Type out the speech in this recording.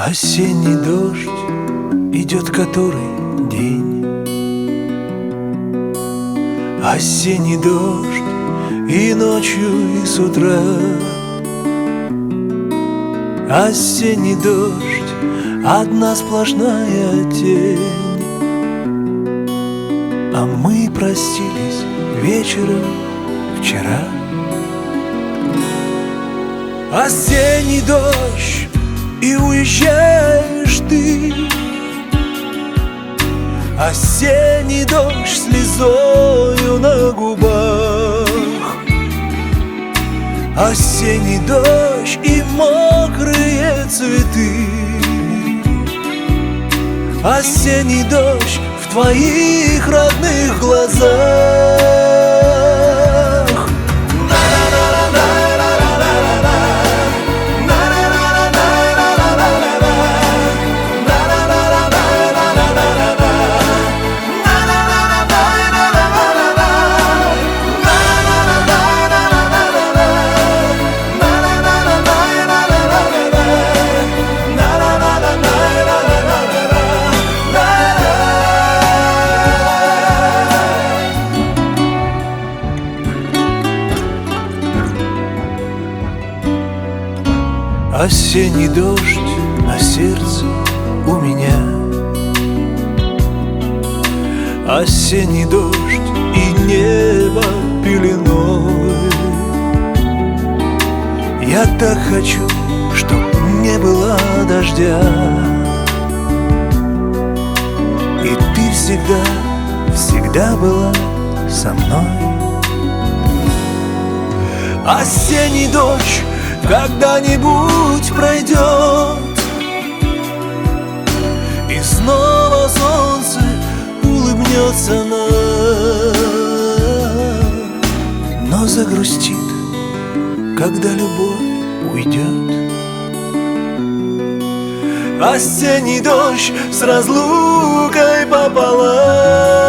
Осенний дождь идет который день. Осенний дождь и ночью, и с утра. Осенний дождь, одна сплошная тень. А мы простились вечером вчера. Осенний дождь, и уезжаешь ты. Осенний дождь слезою на губах. Осенний дождь и мокрые цветы. Осенний дождь в твоих родных глазах. Осенний дождь на сердце у меня. Осенний дождь и небо пеленой. Я так хочу, чтоб не было дождя. И ты всегда, всегда была со мной. Осенний дождь когда-нибудь пройдет, и снова солнце улыбнется нам, но загрустит, когда любовь уйдет. Осенний дождь с разлукой пополам.